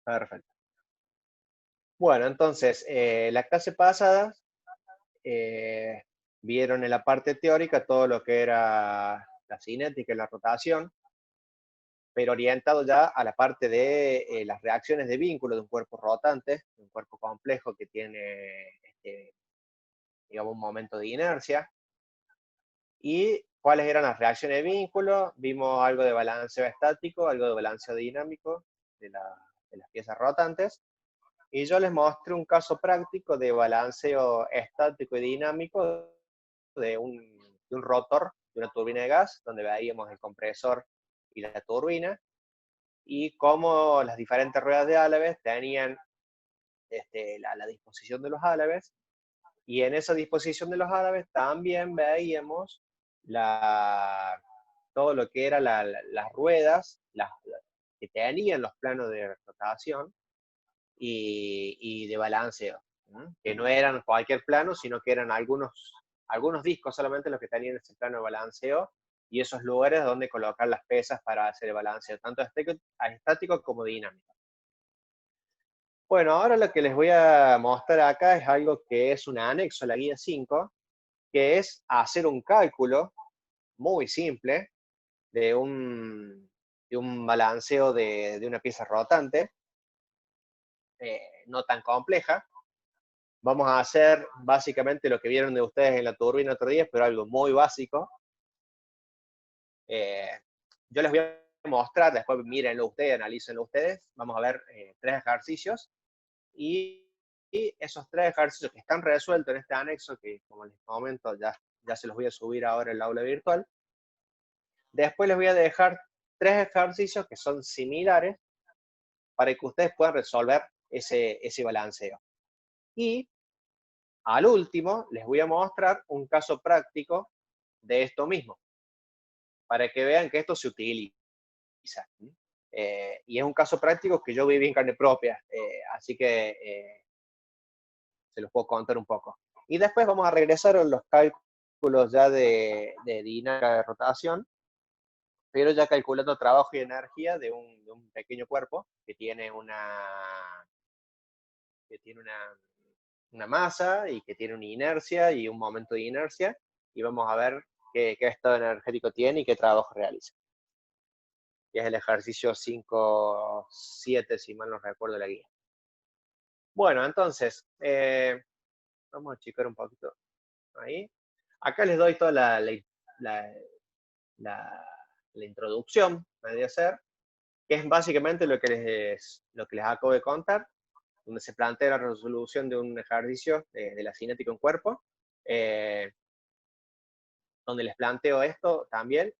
Perfecto. Bueno, entonces, la clase pasada eh, vieron en la parte teórica todo lo que era la cinética y la rotación, pero orientado ya a la parte de las reacciones de vínculo de un cuerpo rotante, de un cuerpo complejo que tiene, digamos, un momento de inercia. ¿Y cuáles eran las reacciones de vínculo? Vimos algo de balanceo estático, algo de balanceo dinámico de, de las piezas rotantes. Y yo les mostré un caso práctico de balanceo estático y dinámico de un rotor, de una turbina de gas, donde veíamos el compresor y la turbina, y cómo las diferentes ruedas de álabes tenían la disposición de los álabes, y en esa disposición de los álabes también veíamos la, todo lo que eran las ruedas que tenían los planos de rotación y de balanceo, ¿no? Que no eran cualquier plano, sino que eran algunos discos solamente los que tenían ese plano de balanceo y esos lugares donde colocar las pesas para hacer el balanceo, tanto estático como dinámico. Bueno, ahora lo que les voy a mostrar acá es algo que es un anexo a la guía 5, que es hacer un cálculo muy simple de un balanceo de una pieza rotante, no tan compleja. Vamos a hacer básicamente lo que vieron de ustedes en la turbina otro día, pero algo muy básico. Eh, yo les voy a mostrar, después mírenlo ustedes, analícenlo ustedes. Vamos a ver 3 ejercicios y esos 3 ejercicios que están resueltos en este anexo, que como les comento ya se los voy a subir ahora en el aula virtual. Después les voy a dejar 3 ejercicios que son similares para que ustedes puedan resolver ese balanceo. Y al último les voy a mostrar un caso práctico de esto mismo, para que vean que esto se utiliza. Y es un caso práctico que yo viví en carne propia, así que se los puedo contar un poco. Y después vamos a regresar a los cálculos ya de dinámica de rotación, pero ya calculando trabajo y energía de un pequeño cuerpo que tiene una masa y que tiene una inercia y un momento de inercia, y vamos a ver qué estado energético tiene y qué trabajo realiza. Y es el ejercicio 5.7, si mal no recuerdo la guía. Bueno, entonces, vamos a achicar un poquito ahí. Acá les doy toda la, la, la introducción, podría ser, que es básicamente lo que les acabo de contar, donde se plantea la resolución de un ejercicio de la cinética en cuerpo, donde les planteo esto también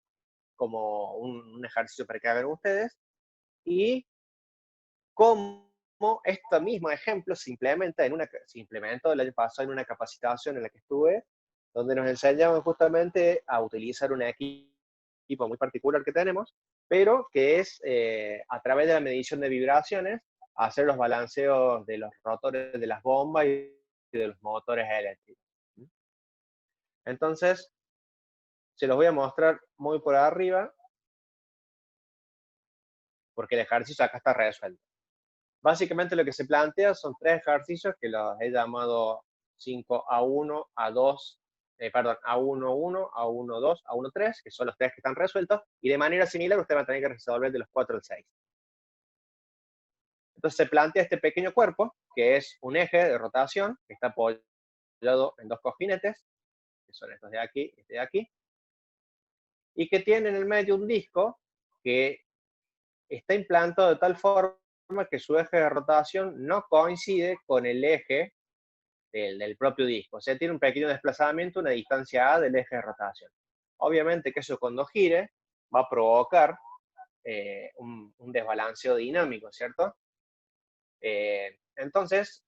como un ejercicio para que hagan ustedes, y cómo este mismo ejemplo se implementó el año pasado en una capacitación en la que estuve, donde nos enseñaban justamente a utilizar un equipo muy particular que tenemos, pero que es a través de la medición de vibraciones, hacer los balanceos de los rotores de las bombas y de los motores eléctricos. Entonces, se los voy a mostrar muy por arriba, porque el ejercicio acá está resuelto. Básicamente lo que se plantea son 3 ejercicios que los he llamado 5A1, A2, perdón, A1.1, A1.2, A1.3, que son los 3 que están resueltos, y de manera similar usted va a tener que resolver de los 4 al 6. Entonces se plantea este pequeño cuerpo, que es un eje de rotación, que está apoyado en 2 cojinetes, que son estos de aquí y este de aquí, y que tiene en el medio un disco que está implantado de tal forma que su eje de rotación no coincide con el eje del propio disco. O sea, tiene un pequeño desplazamiento, una distancia A del eje de rotación. Obviamente que eso cuando gire va a provocar un desbalanceo dinámico, ¿cierto? Entonces,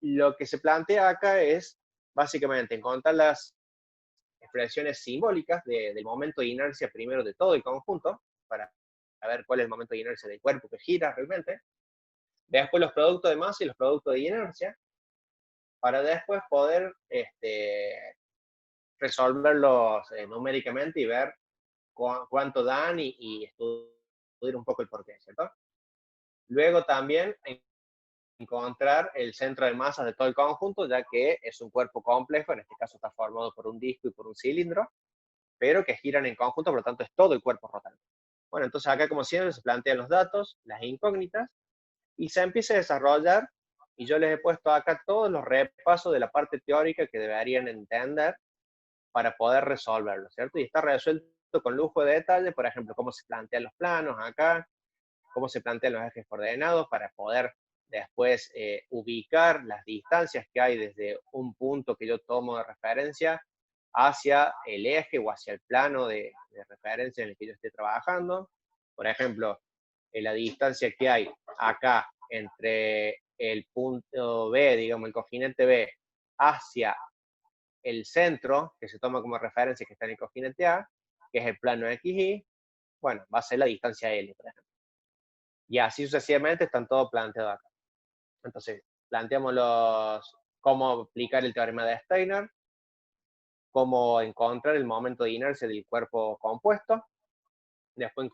lo que se plantea acá es básicamente encontrar las expresiones simbólicas del momento de inercia primero de todo el conjunto, para ver cuál es el momento de inercia del cuerpo que gira realmente. Después los productos de masa y los productos de inercia, para después poder resolverlos numéricamente y ver cuánto dan y estudiar un poco el porqué, ¿cierto? Luego también encontrar el centro de masas de todo el conjunto, ya que es un cuerpo complejo, en este caso está formado por un disco y por un cilindro, pero que giran en conjunto, por lo tanto es todo el cuerpo rotante. Bueno, entonces acá como siempre se plantean los datos, las incógnitas, y se empieza a desarrollar, y yo les he puesto acá todos los repasos de la parte teórica que deberían entender para poder resolverlo, ¿cierto? Y está resuelto con lujo de detalle, por ejemplo, cómo se plantean los planos acá, cómo se plantean los ejes coordenados para poder después ubicar las distancias que hay desde un punto que yo tomo de referencia hacia el eje o hacia el plano de referencia en el que yo esté trabajando. Por ejemplo, la distancia que hay acá entre el punto B, digamos el cojinete B, hacia el centro, que se toma como referencia que está en el cojinete A, que es el plano XY, bueno, va a ser la distancia L, por ejemplo. Y así sucesivamente están todos planteados acá. Entonces, planteamos cómo aplicar el teorema de Steiner, cómo encontrar el momento de inercia del cuerpo compuesto, después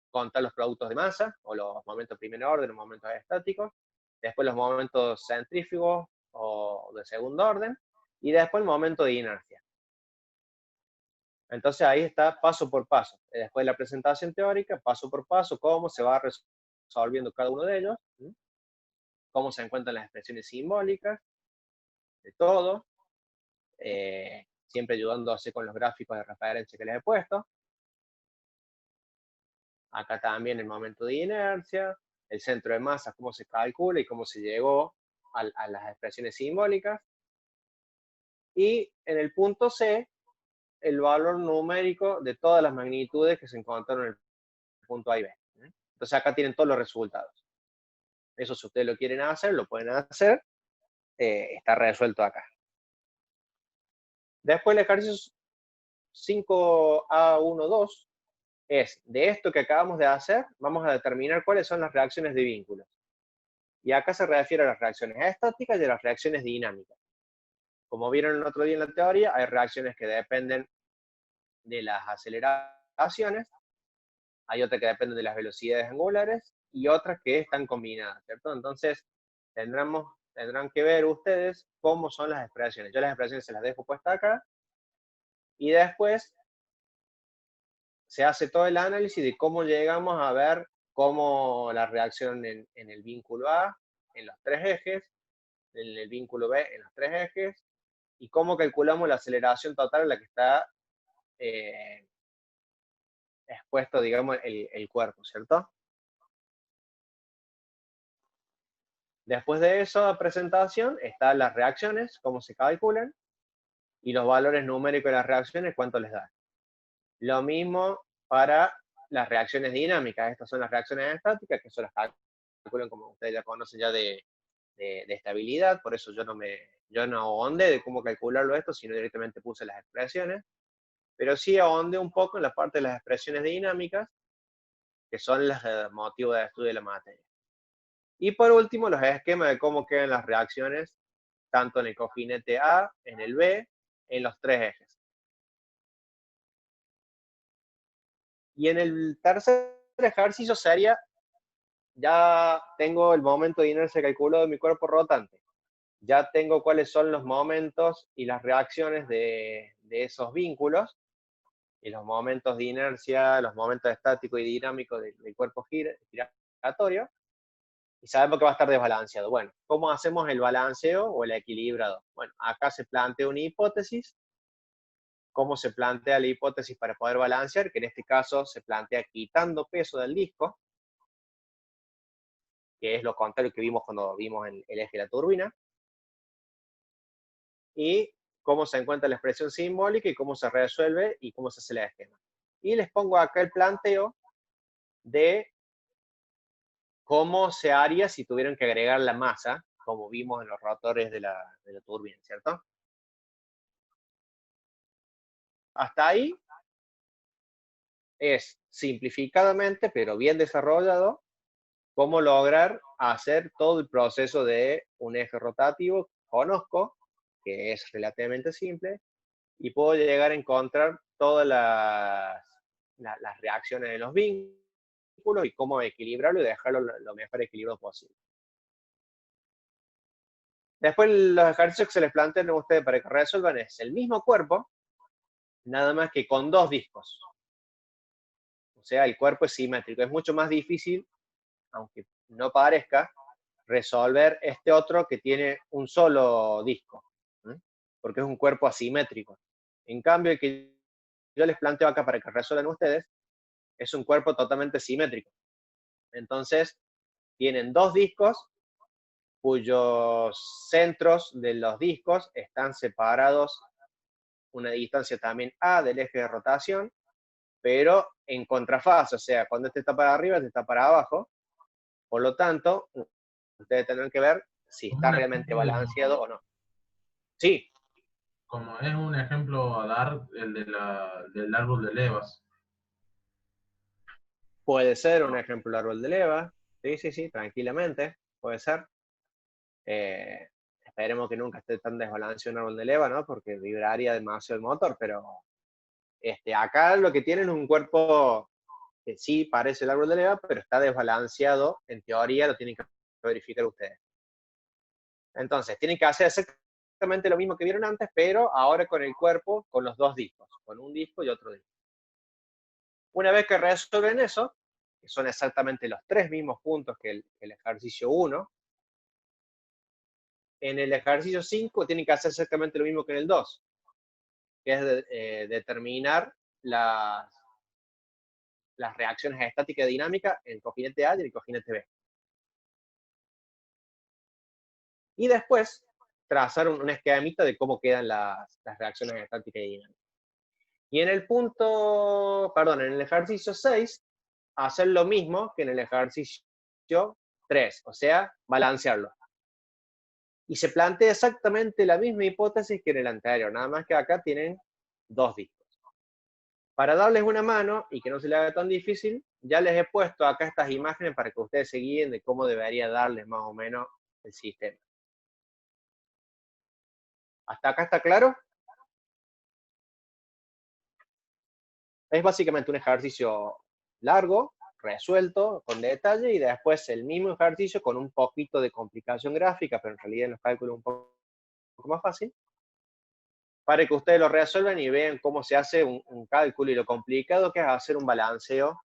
encontrar los productos de masa, o los momentos de primer orden, los momentos estáticos, después los momentos centrífugos o de segundo orden, y después el momento de inercia. Entonces ahí está paso por paso. Después de la presentación teórica, paso por paso, cómo se va resolviendo cada uno de ellos, cómo se encuentran las expresiones simbólicas, de todo, siempre ayudándose con los gráficos de referencia que les he puesto. Acá también el momento de inercia, el centro de masa, cómo se calcula y cómo se llegó a las expresiones simbólicas. Y en el punto C, el valor numérico de todas las magnitudes que se encontraron en el punto A y B. Entonces acá tienen todos los resultados. Eso si ustedes lo quieren hacer, lo pueden hacer. Está resuelto acá. Después el ejercicio 5A12 es, de esto que acabamos de hacer, vamos a determinar cuáles son las reacciones de vínculos. Y acá se refiere a las reacciones estáticas y a las reacciones dinámicas. Como vieron el otro día en la teoría, hay reacciones que dependen de las aceleraciones, hay otras que dependen de las velocidades angulares y otras que están combinadas, ¿cierto? Entonces, tendrán que ver ustedes cómo son las expresiones. Yo las expresiones se las dejo puestas acá y después se hace todo el análisis de cómo llegamos a ver cómo la reacción en el vínculo A, en los tres ejes, en el vínculo B, en los tres ejes, y cómo calculamos la aceleración total en la que está expuesto, digamos, el cuerpo, ¿cierto? Después de esa presentación están las reacciones, cómo se calculan, y los valores numéricos de las reacciones, cuánto les da. Lo mismo para las reacciones dinámicas. Estas son las reacciones estáticas, que son las calculan como ustedes ya conocen ya de estabilidad, por eso yo no ahondé de cómo calcularlo esto, sino directamente puse las expresiones, pero sí ahondé un poco en la parte de las expresiones dinámicas, que son las de motivo de estudio de la materia. Y por último, los esquemas de cómo quedan las reacciones, tanto en el cojinete A, en el B, en los tres ejes. Y en el tercer ejercicio sería, ya tengo el momento de inercia calculado de mi cuerpo rotante, ya tengo cuáles son los momentos y las reacciones de esos vínculos, y los momentos de inercia, los momentos estáticos y dinámicos del cuerpo giratorio, y sabemos que va a estar desbalanceado. Bueno, ¿cómo hacemos el balanceo o el equilibrado? Bueno, acá se plantea una hipótesis. ¿Cómo se plantea la hipótesis para poder balancear? Que en este caso se plantea quitando peso del disco, que es lo contrario que vimos cuando vimos el eje de la turbina. Y cómo se encuentra la expresión simbólica y cómo se resuelve y cómo se hace el esquema. Y les pongo acá el planteo de cómo se haría si tuvieran que agregar la masa, como vimos en los rotores de la turbina, ¿cierto? Hasta ahí es simplificadamente, pero bien desarrollado, cómo lograr hacer todo el proceso de un eje rotativo. Conozco que es relativamente simple y puedo llegar a encontrar todas las reacciones de los vínculos, y cómo equilibrarlo y dejarlo lo mejor equilibrado posible. Después los ejercicios que se les plantean a ustedes para que resuelvan es el mismo cuerpo, nada más que con 2 discos. O sea, el cuerpo es simétrico. Es mucho más difícil, aunque no parezca, resolver este otro que tiene un solo disco, ¿sí? Porque es un cuerpo asimétrico. En cambio, el que yo les planteo acá para que resuelvan ustedes es un cuerpo totalmente simétrico. Entonces, tienen 2 discos cuyos centros de los discos están separados una distancia también A del eje de rotación, pero en contrafase, o sea, cuando este está para arriba, este está para abajo. Por lo tanto, ustedes tendrán que ver si Como está un realmente ejemplo, balanceado o no. Sí, como es un ejemplo a dar el del árbol de levas. puede ser un ejemplo árbol de leva. Sí, sí, sí, tranquilamente, puede ser. Eh, Esperemos que nunca esté tan desbalanceado un árbol de leva, ¿no? Porque vibraría demasiado el motor, pero acá lo que tienen es un cuerpo que sí parece el árbol de leva, pero está desbalanceado. En teoría lo tienen que verificar ustedes. Entonces, tienen que hacer exactamente lo mismo que vieron antes, pero ahora con el cuerpo, con los 2 discos, con un disco y otro disco. Una vez que resuelven eso, que son exactamente los 3 mismos puntos que el ejercicio 1, en el ejercicio 5 tienen que hacer exactamente lo mismo que en el 2, que es determinar las reacciones estáticas y dinámicas en el cojinete A y en el cojinete B. Y después trazar un esquemita de cómo quedan las reacciones estáticas y dinámicas. Y en el ejercicio 6, hacer lo mismo que en el ejercicio 3, o sea, balancearlo. Y se plantea exactamente la misma hipótesis que en el anterior, nada más que acá tienen 2 discos. Para darles una mano y que no se les haga tan difícil, ya les he puesto acá estas imágenes para que ustedes se guíen de cómo debería darles más o menos el sistema. ¿Hasta acá está claro? Es básicamente un ejercicio largo, resuelto, con detalle, y después el mismo ejercicio con un poquito de complicación gráfica, pero en realidad en los cálculos un poco más fácil, para que ustedes lo resuelvan y vean cómo se hace un cálculo y lo complicado que es hacer un balanceo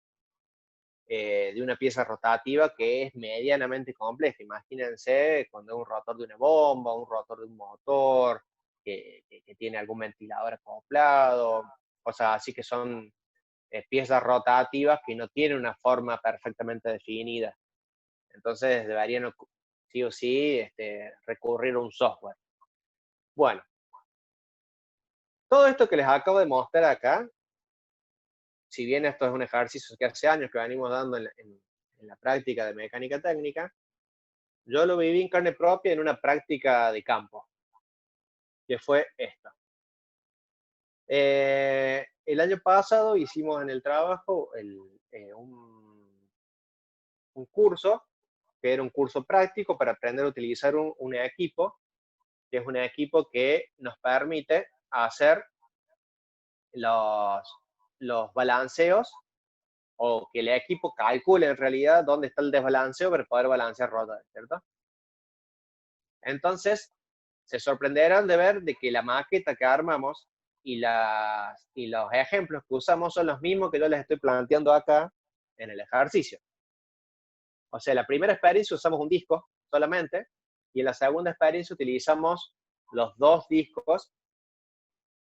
de una pieza rotativa que es medianamente compleja. Imagínense cuando es un rotor de una bomba, un rotor de un motor, que tiene algún ventilador acoplado, cosas así que son piezas rotativas que no tienen una forma perfectamente definida. Entonces deberían sí o sí recurrir a un software. Bueno, todo esto que les acabo de mostrar acá, si bien esto es un ejercicio que hace años que venimos dando en la práctica de mecánica técnica, yo lo viví en carne propia en una práctica de campo, que fue esta. El año pasado hicimos en el trabajo un curso, que era un curso práctico para aprender a utilizar un equipo, que es un equipo que nos permite hacer los balanceos, o que el equipo calcule en realidad dónde está el desbalanceo para poder balancear rotores, ¿cierto? Entonces, se sorprenderán de ver de que la maqueta que armamos y los ejemplos que usamos son los mismos que yo les estoy planteando acá en el ejercicio. O sea, la primera experiencia usamos un disco solamente, y en la segunda experiencia utilizamos los 2 discos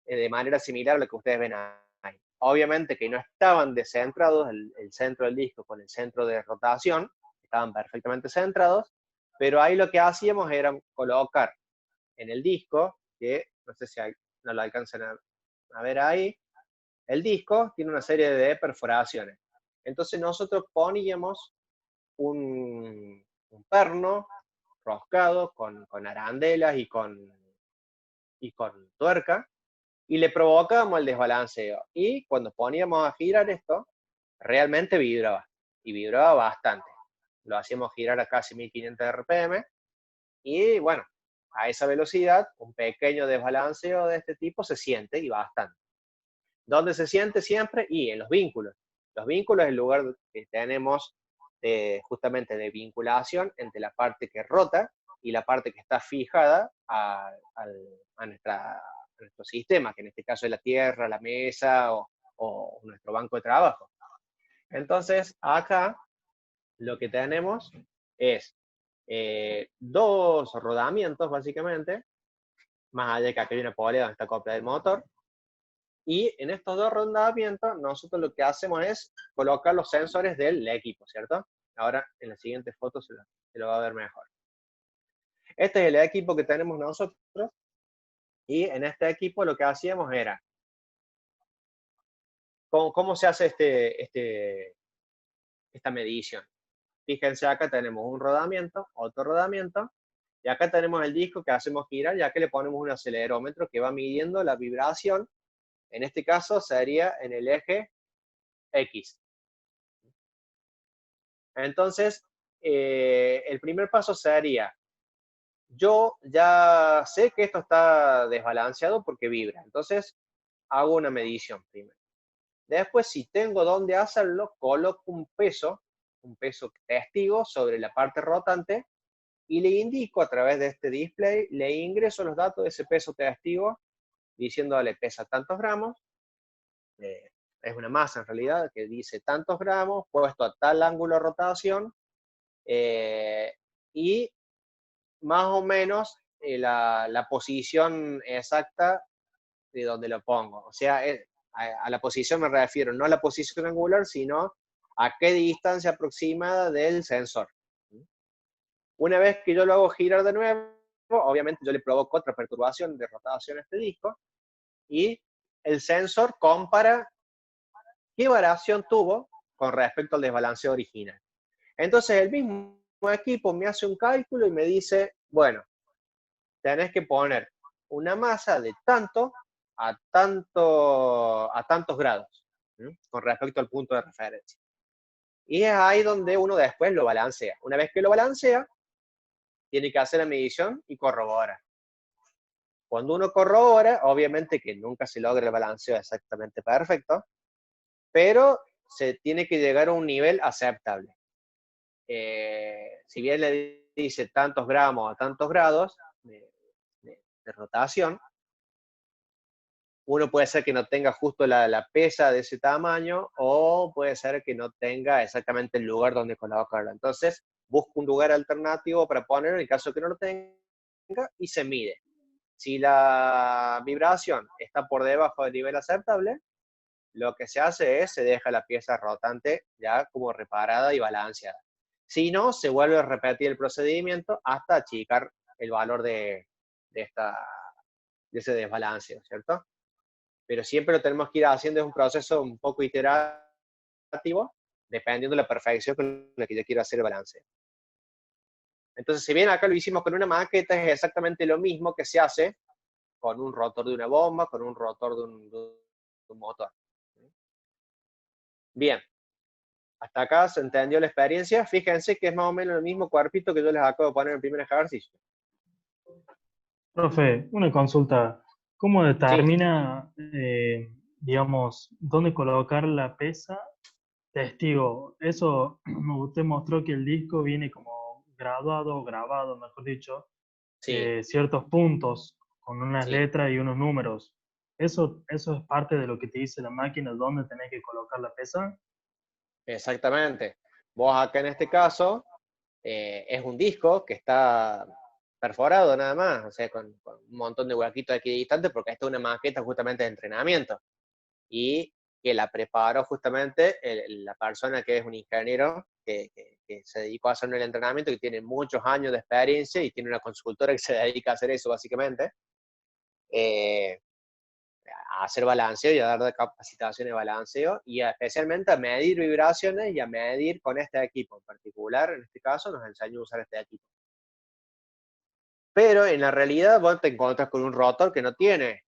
de manera similar a lo que ustedes ven ahí. Obviamente que no estaban descentrados el centro del disco con el centro de rotación, estaban perfectamente centrados, pero ahí lo que hacíamos era colocar en el disco, que no sé si no lo alcanzan a ver ahí, el disco tiene una serie de perforaciones. Entonces nosotros poníamos un perno roscado con arandelas y con tuerca, y le provocábamos el desbalanceo. Y cuando poníamos a girar esto, realmente vibraba, y vibraba bastante. Lo hacíamos girar a casi 1500 RPM, y bueno, a esa velocidad, un pequeño desbalanceo de este tipo se siente, y bastante. ¿Dónde se siente siempre? Y en los vínculos. Los vínculos es el lugar que tenemos justamente de vinculación entre la parte que rota y la parte que está fijada a nuestro sistema, que en este caso es la tierra, la mesa o nuestro banco de trabajo. Entonces, acá lo que tenemos es dos rodamientos, básicamente, más allá de que acá hay una polea donde está acoplada el motor, y en estos dos rodamientos nosotros lo que hacemos es colocar los sensores del equipo, ¿cierto? Ahora en la siguiente foto se lo va a ver mejor. Este es el equipo que tenemos nosotros, y en este equipo lo que hacíamos era, ¿cómo se hace esta medición? Fíjense, acá tenemos un rodamiento, otro rodamiento, y acá tenemos el disco que hacemos girar, ya que le ponemos un acelerómetro que va midiendo la vibración. En este caso sería en el eje X. Entonces, el primer paso sería, yo ya sé que esto está desbalanceado porque vibra, entonces hago una medición primero. Después, si tengo dónde hacerlo, coloco un peso testigo sobre la parte rotante y le indico a través de este display, le ingreso los datos de ese peso testigo diciéndole pesa tantos gramos, es una masa en realidad que dice tantos gramos puesto a tal ángulo de rotación, y más o menos la posición exacta de donde lo pongo. O sea, a la posición me refiero no a la posición angular, sino a qué distancia aproximada del sensor. Una vez que yo lo hago girar de nuevo, obviamente yo le provoco otra perturbación de rotación a este disco, y el sensor compara qué variación tuvo con respecto al desbalanceo original. Entonces el mismo equipo me hace un cálculo y me dice, bueno, tenés que poner una masa de tanto a tantos grados, ¿sí? Con respecto al punto de referencia. Y es ahí donde uno después lo balancea. Una vez que lo balancea, tiene que hacer la medición y corrobora. Cuando uno corrobora, obviamente que nunca se logra el balanceo exactamente perfecto, pero se tiene que llegar a un nivel aceptable. Si bien le dice tantos gramos a tantos grados de rotación, uno puede ser que no tenga justo la pesa de ese tamaño, o puede ser que no tenga exactamente el lugar donde colocarlo. Entonces, busca un lugar alternativo para ponerlo en el caso que no lo tenga y se mide. Si la vibración está por debajo del nivel aceptable, lo que se hace es se deja la pieza rotante ya como reparada y balanceada. Si no, se vuelve a repetir el procedimiento hasta achicar el valor de ese desbalance, ¿cierto? Pero siempre lo tenemos que ir haciendo, es un proceso un poco iterativo, dependiendo de la perfección con la que yo quiero hacer el balance. Entonces, si bien acá lo hicimos con una maqueta, es exactamente lo mismo que se hace con un rotor de una bomba, con un rotor de un motor. Bien, hasta acá se entendió la experiencia. Fíjense que es más o menos el mismo cuerpito que yo les acabo de poner en el primer ejercicio. Profe, una consulta. ¿Cómo Sí, determina, digamos, dónde colocar la pesa testigo? Eso, usted mostró que el disco viene como graduado o grabado, mejor dicho, sí, ciertos puntos con unas sí, letras y unos números. ¿Eso es parte de lo que te dice la máquina, dónde tenés que colocar la pesa? exactamente. Vos acá en este caso es un disco que está perforado nada más, o sea, con un montón de huequitos aquí distantes, porque esta es una maqueta justamente de entrenamiento, y que la preparó justamente la persona que es un ingeniero que se dedicó a hacer el entrenamiento, que tiene muchos años de experiencia y tiene una consultora que se dedica a hacer eso básicamente, eh, a hacer balanceo y a dar capacitación de balanceo, y especialmente a medir vibraciones y a medir con este equipo en particular. En este caso nos enseñó a usar este equipo. Pero en la realidad vos te encontrás con un rotor que no tiene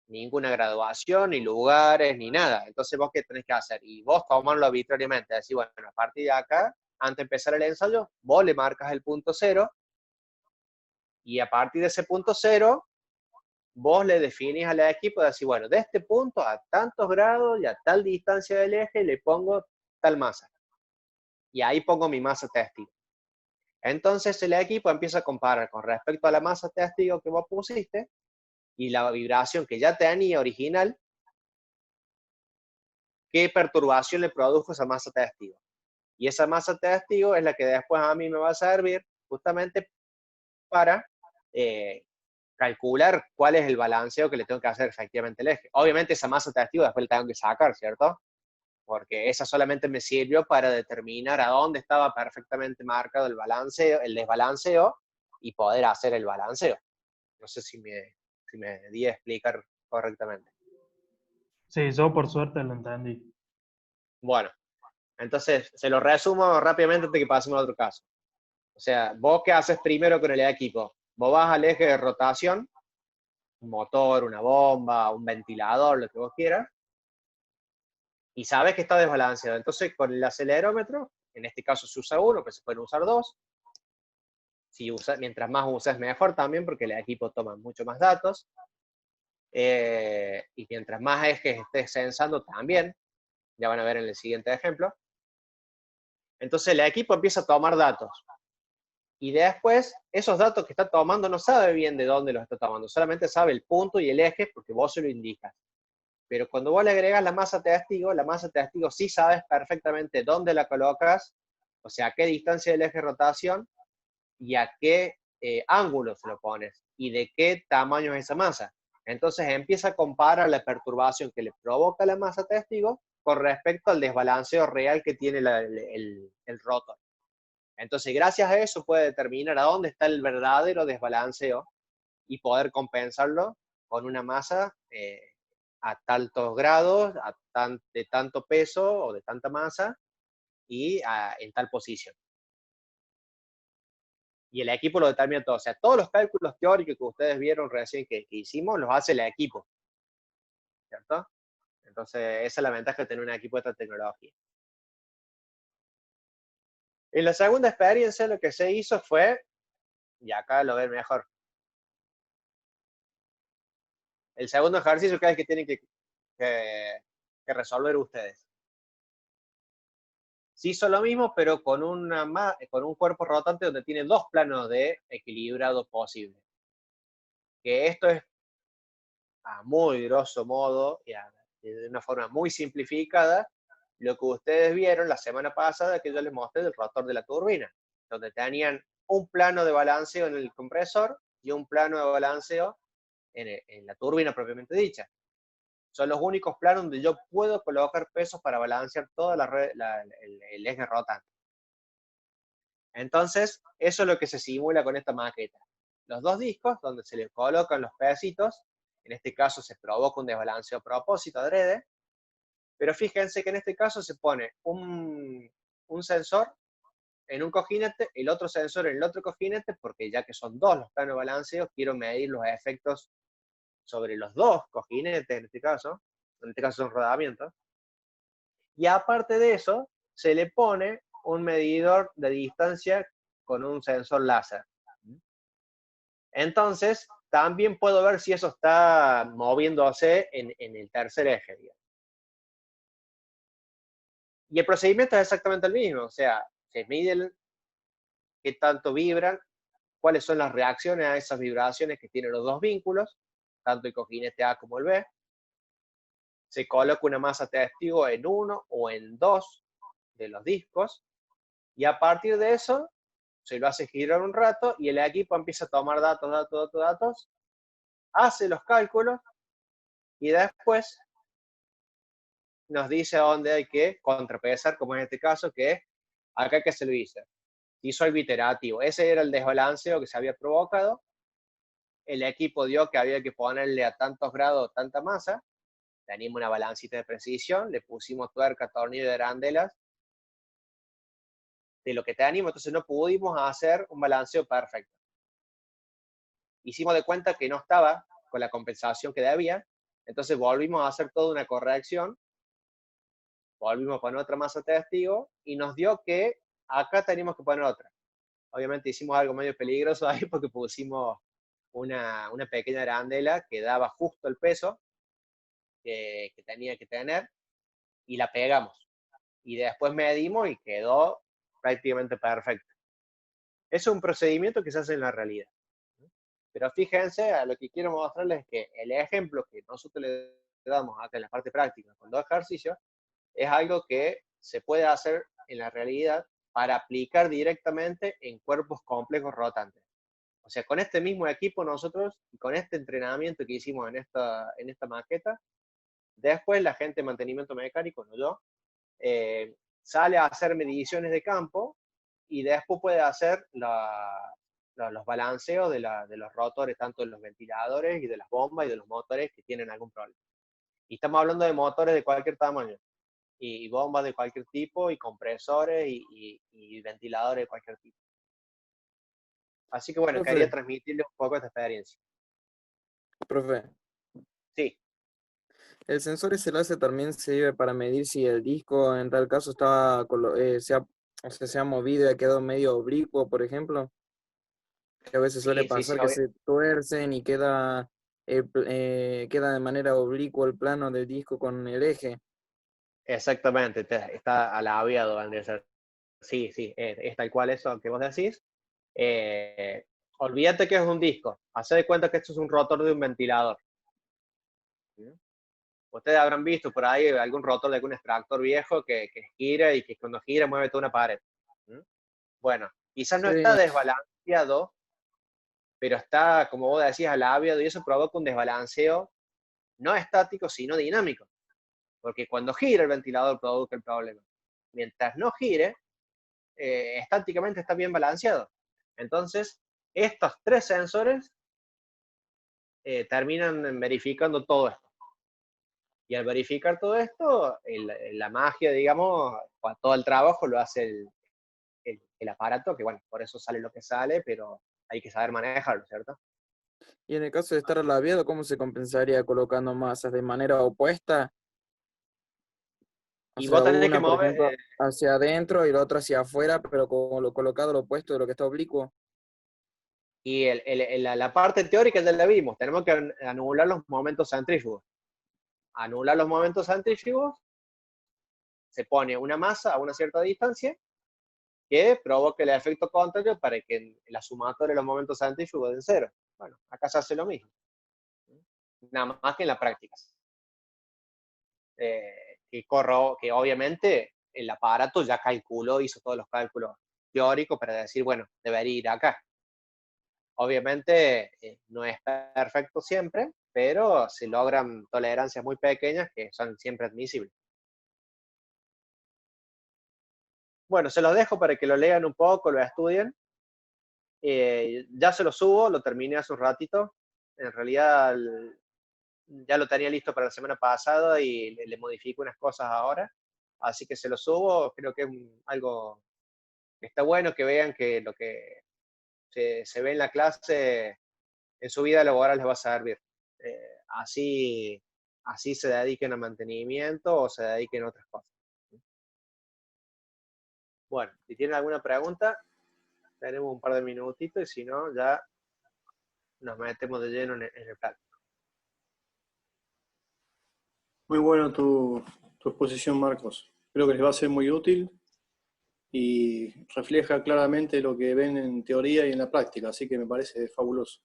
ninguna graduación, ni lugares, ni nada. Entonces vos, ¿qué tenés que hacer? Y vos tomarlo arbitrariamente, decir, bueno, a partir de acá, antes de empezar el ensayo, vos le marcas el punto cero, y a partir de ese punto cero, vos le definís al equipo de decir, bueno, de este punto a tantos grados y a tal distancia del eje le pongo tal masa. Y ahí pongo mi masa testigo. Entonces el equipo empieza a comparar con respecto a la masa testigo que vos pusiste y la vibración que ya tenía original, qué perturbación le produjo esa masa testigo. Y esa masa testigo es la que después a mí me va a servir justamente para calcular cuál es el balanceo que le tengo que hacer efectivamente al eje. Obviamente esa masa testigo después la tengo que sacar, ¿cierto? Porque esa solamente me sirvió para determinar a dónde estaba perfectamente marcado el balanceo, el desbalanceo, y poder hacer el balanceo. No sé si me di a explicar correctamente. Sí, yo por suerte lo entendí. Bueno, entonces se lo resumo rápidamente antes que pasemos a otro caso. O sea, vos qué haces primero con el equipo. Vos vas al eje de rotación, un motor, una bomba, un ventilador, lo que vos quieras, y sabes que está desbalanceado. Entonces, con el acelerómetro, en este caso se usa uno, pero se pueden usar dos. Si mientras más usas, mejor también, porque el equipo toma mucho más datos. Y mientras más ejes estés censando, también. Ya van a ver en el siguiente ejemplo. Entonces, el equipo empieza a tomar datos. Y después, esos datos que está tomando no sabe bien de dónde los está tomando. Solamente sabe el punto y el eje porque vos se lo indicas. Pero cuando vos le agregas la masa testigo sí sabes perfectamente dónde la colocas, o sea, a qué distancia del eje de rotación y a qué ángulo se lo pones y de qué tamaño es esa masa. Entonces empieza a comparar la perturbación que le provoca la masa testigo con respecto al desbalanceo real que tiene el rotor. Entonces, gracias a eso puede determinar a dónde está el verdadero desbalanceo y poder compensarlo con una masa a tantos grados, de tanto peso o de tanta masa y en tal posición. Y el equipo lo determina todo. O sea, todos los cálculos teóricos que ustedes vieron recién que hicimos, los hace el equipo, ¿cierto? Entonces, esa es la ventaja de tener un equipo de esta tecnología. En la segunda experiencia, lo que se hizo fue, y acá lo ven mejor, el segundo ejercicio que es el que tienen que resolver ustedes. Se hizo lo mismo, pero con un cuerpo rotante donde tiene dos planos de equilibrado posible. Que esto es a muy grosso modo y de una forma muy simplificada lo que ustedes vieron la semana pasada que yo les mostré del rotor de la turbina, donde tenían un plano de balanceo en el compresor y un plano de balanceo en la turbina propiamente dicha. Son los únicos planos donde yo puedo colocar pesos para balancear todo el eje rotante. Entonces, eso es lo que se simula con esta maqueta. Los dos discos, donde se les colocan los pedacitos, en este caso se provoca un desbalanceo a propósito, adrede, pero fíjense que en este caso se pone un sensor en un cojinete, el otro sensor en el otro cojinete, porque ya que son dos los planos de balanceo, quiero medir los efectos sobre los dos cojinetes, en este caso son rodamientos, y aparte de eso, se le pone un medidor de distancia con un sensor láser. Entonces, también puedo ver si eso está moviéndose en el tercer eje, digamos. Y el procedimiento es exactamente el mismo, o sea, se mide qué tanto vibran, cuáles son las reacciones a esas vibraciones que tienen los dos vínculos, tanto el cojinete A como el B. Se coloca una masa testigo en uno o en dos de los discos, y a partir de eso se lo hace girar un rato y el equipo empieza a tomar datos, hace los cálculos y después nos dice a dónde hay que contrapesar, como en este caso, que es acá que se lo hizo algo iterativo. Ese era el desbalanceo que se había provocado. El equipo dio que había que ponerle a tantos grados tanta masa. Teníamos una balancita de precisión, le pusimos tuerca, tornillo de arandelas de lo que teníamos, entonces no pudimos hacer un balanceo perfecto. Hicimos de cuenta que no estaba con la compensación que debía, entonces volvimos a hacer toda una corrección, volvimos a poner otra masa testigo y nos dio que acá teníamos que poner otra. Obviamente hicimos algo medio peligroso ahí porque pusimos una pequeña arandela que daba justo el peso que tenía que tener y la pegamos. y después medimos y quedó prácticamente perfecto. Eso es un procedimiento que se hace en la realidad. Pero fíjense, a lo que quiero mostrarles es que el ejemplo que nosotros le damos acá en la parte práctica con 2 ejercicios es algo que se puede hacer en la realidad para aplicar directamente en cuerpos complejos rotantes. O sea, con este mismo equipo nosotros, y con este entrenamiento que hicimos en esta maqueta, después la gente de mantenimiento mecánico, no yo, sale a hacer mediciones de campo y después puede hacer los balanceos de los rotores, tanto de los ventiladores y de las bombas y de los motores que tienen algún problema. Y estamos hablando de motores de cualquier tamaño, y bombas de cualquier tipo, y compresores, y ventiladores de cualquier tipo. Así que bueno, quería Profe, transmitirles un poco esta experiencia. profe, Sí, el sensor SLAC también sirve para medir si el disco en tal caso estaba, se ha movido y ha quedado medio oblicuo, por ejemplo, que a veces suele sí, sí, sí, pasar que se tuercen y queda de manera oblicua el plano del disco con el eje. exactamente, está alaviado, vendría a ser. Sí, sí, es tal cual eso que vos decís. Eh, Olvídate que es un disco. Hacé de cuenta que esto es un rotor de un ventilador. ¿Sí? Ustedes habrán visto por ahí algún rotor de algún extractor viejo que gira y que cuando gira mueve toda una pared. ¿Sí? Bueno, quizás no Sí, está desbalanceado, pero está, como vos decías, alaviado, y eso provoca un desbalanceo no estático, sino dinámico. Porque cuando gira el ventilador provoca el problema. Mientras no gire, estáticamente está bien balanceado. Entonces, estos 3 sensores terminan verificando todo esto. Y al verificar todo esto, la magia, digamos, todo el trabajo lo hace el aparato, que bueno, por eso sale lo que sale, pero hay que saber manejarlo, ¿cierto? y en el caso de estar alaviado, ¿cómo se compensaría colocando masas de manera opuesta? O Y vos sea, tenés que una, por mover, ejemplo, hacia adentro y la otra hacia afuera, pero con lo colocado lo opuesto de lo que está oblicuo. y la parte teórica ya la vimos, tenemos que anular los momentos centrífugos. Anular los momentos centrífugos, se pone una masa a una cierta distancia que provoque el efecto contrario para que la sumatoria de los momentos centrífugos den cero. Bueno, acá se hace lo mismo, nada más que en la práctica. Que obviamente el aparato ya calculó, hizo todos los cálculos teóricos para decir, bueno, debería ir acá. Obviamente no es perfecto siempre, pero se logran tolerancias muy pequeñas que son siempre admisibles. Bueno, se los dejo para que lo lean un poco, lo estudien. Ya se lo subo, lo terminé hace un ratito. En realidad ya lo tenía listo para la semana pasada y le modifico unas cosas ahora. Así que se lo subo, creo que es algo que está bueno que vean que lo que se ve en la clase en su vida laboral les va a servir. Así, así se dediquen a mantenimiento o se dediquen a otras cosas. Bueno, si tienen alguna pregunta, tenemos un par de minutitos y si no, ya nos metemos de lleno en el plan. Muy bueno tu exposición, Marcos. Creo que les va a ser muy útil y refleja claramente lo que ven en teoría y en la práctica, así que me parece fabuloso.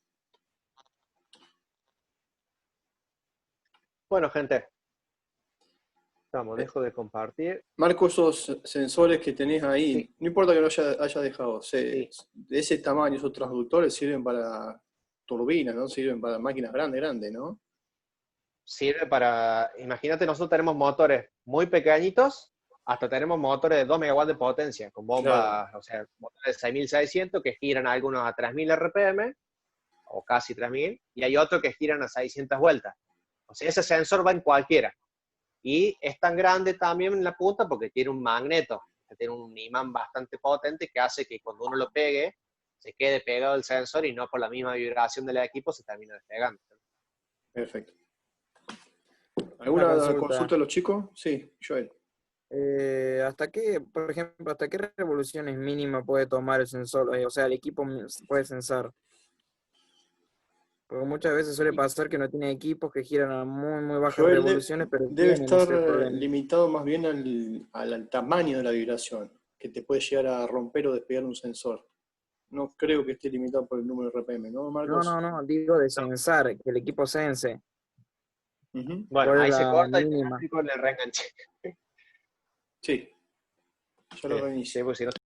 Bueno, gente, vamos, dejo de compartir. Marcos, esos sensores que tenés ahí, Sí, no importa que lo haya dejado, sí. de ese tamaño, esos transductores sirven para turbinas, ¿no? Sirven para máquinas grandes, ¿no? Sirve para, imagínate, nosotros tenemos motores muy pequeñitos, hasta tenemos motores de 2 megawatts de potencia, con Claro, bombas, o sea, motores de 6.600 que giran algunos a 3.000 RPM, o casi 3.000, y hay otros que giran a 600 vueltas. O sea, ese sensor va en cualquiera. Y es tan grande también en la punta porque tiene un magneto, que tiene un imán bastante potente que hace que cuando uno lo pegue, se quede pegado el sensor y no por la misma vibración del equipo se termina despegando. perfecto. Una ¿Alguna consulta. consulta de los chicos? Sí, Joel. ¿Hasta qué, por ejemplo, hasta qué revoluciones mínima puede tomar el sensor? O sea, el equipo puede sensar. Porque muchas veces suele pasar que no tiene equipos que giran a muy bajas Joel, revoluciones, pero debe tienen estar ese problema. limitado más bien al tamaño de la vibración, que te puede llegar a romper o despegar un sensor. No creo que esté limitado por el número de RPM, ¿no, Marcos? No, digo de censar, que el equipo sense. Ujú. Bueno, ¿Cuál es ahí se la corta y te mínima? explico el reenganche. Sí, ya lo Sí, reinicio. pues si no